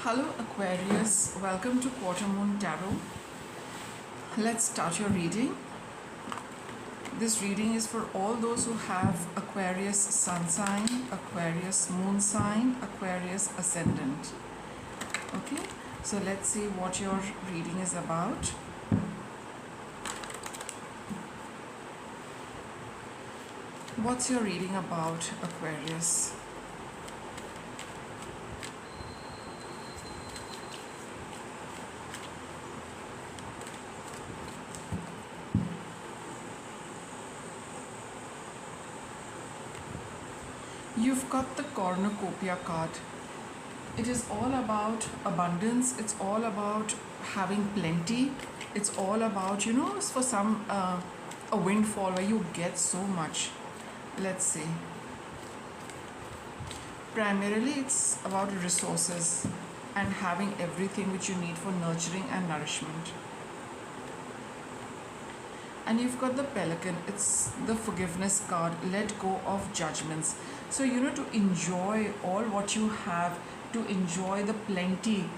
Hello Aquarius, welcome to quarter.moon.tarot. Let's start your reading. This reading is for all those who have Aquarius sun sign, Aquarius moon sign, Aquarius ascendant. Okay, so let's see what your reading is about. What's your reading about, Aquarius? You've got the cornucopia card. It is all about abundance. It's all about having plenty. It's all about, it's for some a windfall where you get so much. Let's see. Primarily, it's about resources and having everything which you need for nurturing and nourishment. And you've got the pelican. It's the forgiveness card. Let go of judgments. So to enjoy all what you have, to enjoy the plenty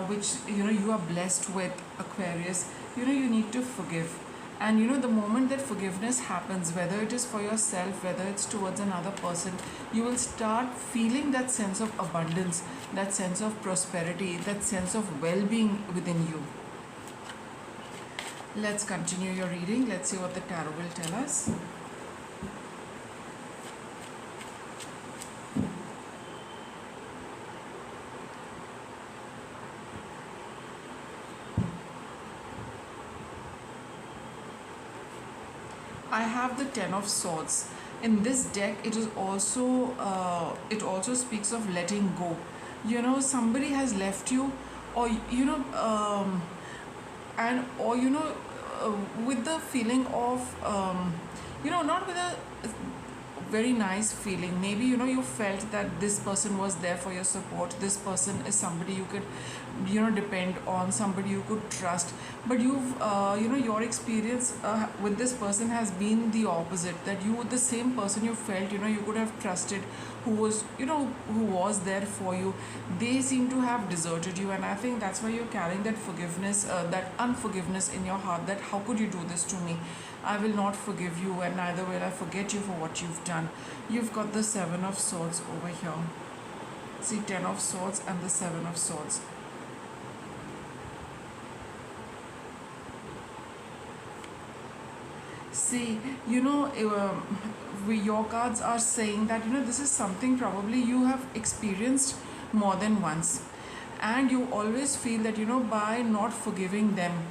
which you are blessed with, Aquarius, you need to forgive. And the moment that forgiveness happens, whether it is for yourself, whether it's towards another person, you will start feeling that sense of abundance, that sense of prosperity, that sense of well-being within you. Let's continue your reading. Let's see what the tarot will tell us. I have the Ten of Swords. In this deck, it also speaks of letting go. Somebody has left you, or with the feeling of not with a very nice feeling. Maybe you felt that this person was there for your support. This person is somebody you could depend on, somebody you could trust, but you've your experience with this person has been the opposite, that the same person you felt you could have trusted, who was there for you, they seem to have deserted you. And I think that's why you're carrying that forgiveness, that unforgiveness in your heart, that how could you do this to me? I will not forgive you, and neither will I forget you for what you've done. You've got the Seven of Swords over here. See, Ten of Swords and the Seven of Swords. See, your cards are saying that this is something probably you have experienced more than once, and you always feel that by not forgiving them,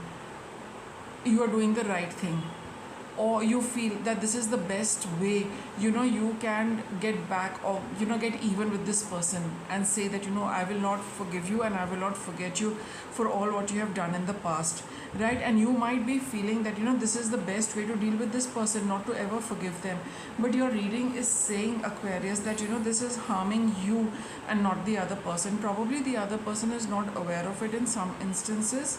you are doing the right thing, or you feel that this is the best way you can get back, or get even with this person, and say that I will not forgive you and I will not forget you for all what you have done in the past, right? And you might be feeling that this is the best way to deal with this person, not to ever forgive them. But your reading is saying, Aquarius, that this is harming you and not the other person. Probably the other person is not aware of it in some instances,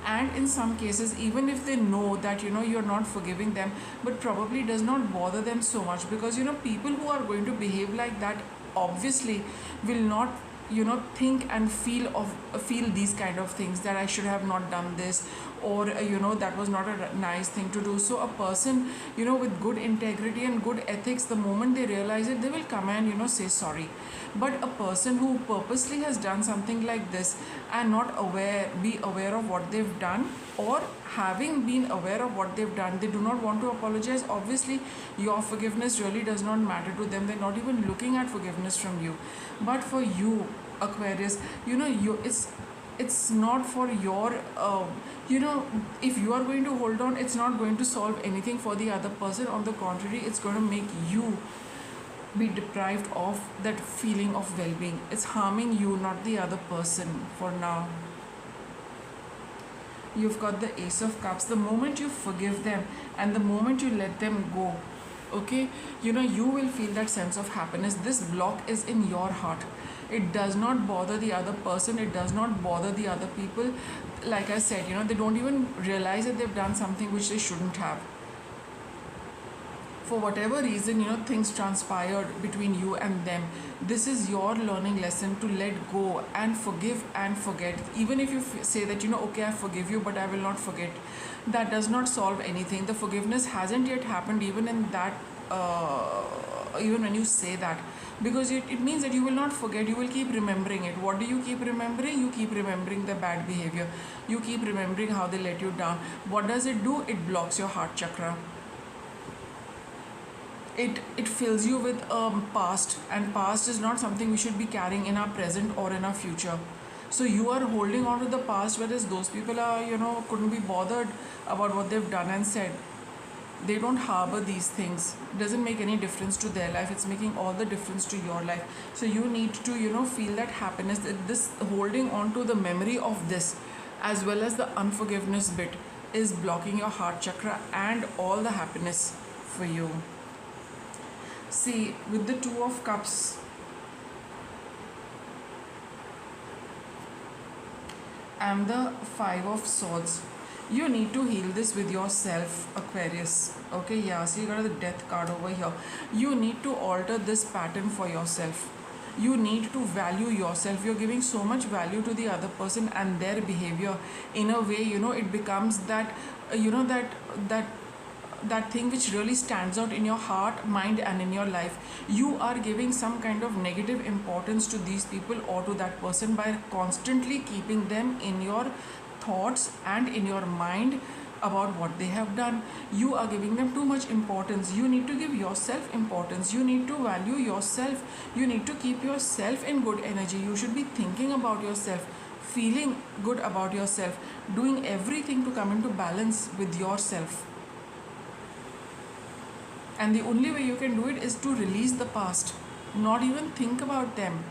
and in some cases, even if they know that you're not forgiving them, but probably does not bother them so much, because people who are going to behave like that obviously will not think and feel these kind of things, that I should have not done this, or that was not a nice thing to do. So a person with good integrity and good ethics, the moment they realize it, they will come and say sorry. But a person who purposely has done something like this and not be aware of what they've done, or having been aware of what they've done, they do not want to apologize, obviously your forgiveness really does not matter to them. They're not even looking at forgiveness from you. But for you, Aquarius, it's not for your if you are going to hold on, it's not going to solve anything for the other person. On the contrary, it's going to make you be deprived of that feeling of well-being. It's harming you, not the other person for now. You've got the Ace of Cups. The moment you forgive them and the moment you let them go, okay, you will feel that sense of happiness. This block is in your heart. It does not bother the other person. It does not bother the other people. Like I said, they don't even realize that they've done something which they shouldn't have. for whatever reason, things transpired between you and them. This is your learning lesson to let go and forgive and forget. Even if you say that, okay, I forgive you, but I will not forget, that does not solve anything. The forgiveness hasn't yet happened, even in that, even when you say that, because it means that you will not forget, you will keep remembering it. What do you keep remembering? You keep remembering the bad behavior, you keep remembering how they let you down. What does it do? It blocks your heart chakra. It fills you with past, and past is not something we should be carrying in our present or in our future. So you are holding on to the past, whereas those people are, couldn't be bothered about what they've done and said. They don't harbor these things. It doesn't make any difference to their life. It's making all the difference to your life. So you need to, feel that happiness, that this holding on to the memory of this, as well as the unforgiveness bit, is blocking your heart chakra and all the happiness for you. See, with the Two of Cups and the Five of Swords, you need to heal this with yourself, Aquarius. Okay, yeah, so you got the Death card over here. You need to alter this pattern for yourself. You need to value yourself. You're giving so much value to the other person and their behavior. In a way, it becomes that, that thing which really stands out in your heart, mind, and in your life. You are giving some kind of negative importance to these people or to that person by constantly keeping them in your thoughts and in your mind about what they have done. You are giving them too much importance. You need to give yourself importance. You need to value yourself. You need to keep yourself in good energy. You should be thinking about yourself, feeling good about yourself, doing everything to come into balance with yourself. And the only way you can do it is to release the past, not even think about them.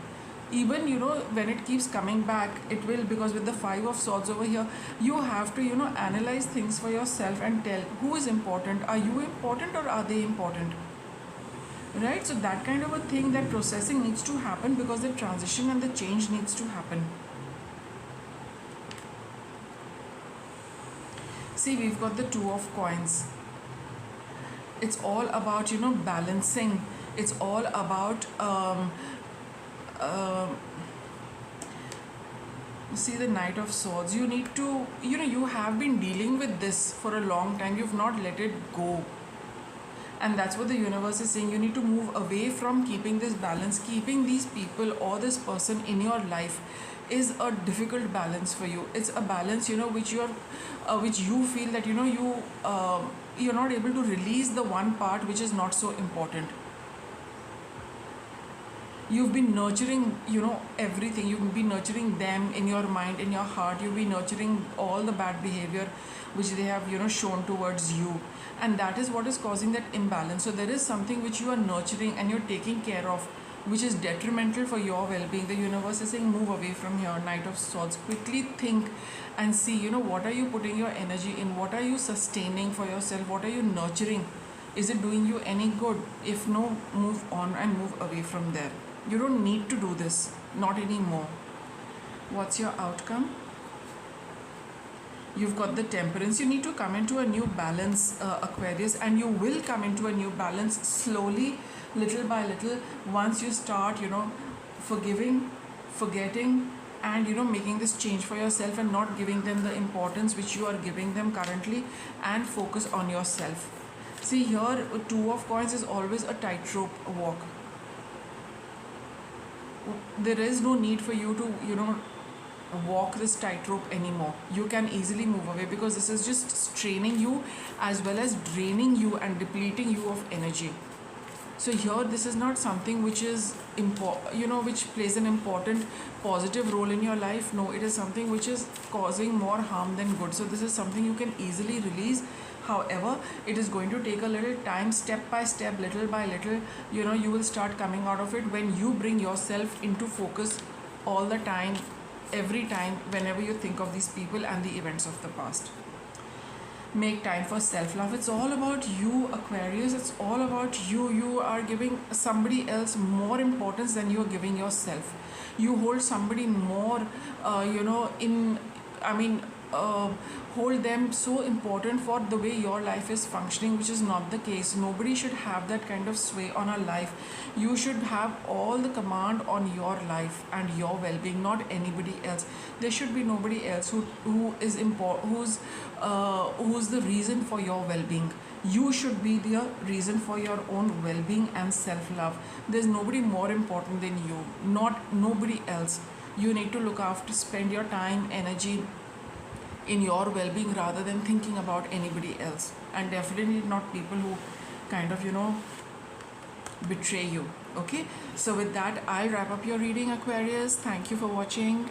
Even, when it keeps coming back, it will, because with the Five of Swords over here, you have to, analyze things for yourself and tell who is important. Are you important or are they important? Right? So that kind of a thing, that processing needs to happen, because the transition and the change needs to happen. See, we've got the Two of Coins. It's all about, balancing. It's all about, see, the Knight of Swords. You need to, you have been dealing with this for a long time. You've not let it go. And that's what the universe is saying. You need to move away from keeping this balance. Keeping these people or this person in your life is a difficult balance for you. It's a balance, which you feel that, you're not able to release the one part which is not so important. You've been nurturing, everything. You've been nurturing them in your mind, in your heart. You've been nurturing all the bad behavior which they have, shown towards you. And that is what is causing that imbalance. So there is something which you are nurturing and you're taking care of, which is detrimental for your well-being. The universe is saying, move away from here, Knight of Swords. Quickly think and see, what are you putting your energy in? What are you sustaining for yourself? What are you nurturing? Is it doing you any good? If no, move on and move away from there. You don't need to do this, not anymore. What's your outcome? You've got the Temperance. You need to come into a new balance, Aquarius, and you will come into a new balance slowly, little by little, once you start, forgiving, forgetting, and, making this change for yourself and not giving them the importance which you are giving them currently, and focus on yourself. See, here, Two of Coins is always a tightrope walk. There is no need for you to, walk this tightrope anymore. You can easily move away, because this is just straining you as well as draining you and depleting you of energy. So here, this is not something which is which plays an important positive role in your life. No, it is something which is causing more harm than good. So this is something you can easily release. However, it is going to take a little time, step by step, little by little. You will start coming out of it when you bring yourself into focus all the time, every time, whenever you think of these people and the events of the past. Make time for self-love. It's all about you, Aquarius. It's all about you. You are giving somebody else more importance than you are giving yourself. You hold somebody more, hold them so important for the way your life is functioning, which is not the case. Nobody should have that kind of sway on our life. You should have all the command on your life and your well-being, not anybody else. There should be nobody else who's the reason for your well-being. You should be the reason for your own well-being and self-love. There's nobody more important than you, not nobody else. You need to look after, spend your time, energy in your well-being rather than thinking about anybody else, and definitely not people who kind of betray you. Okay, so with that, I'll wrap up your reading, Aquarius. Thank you for watching.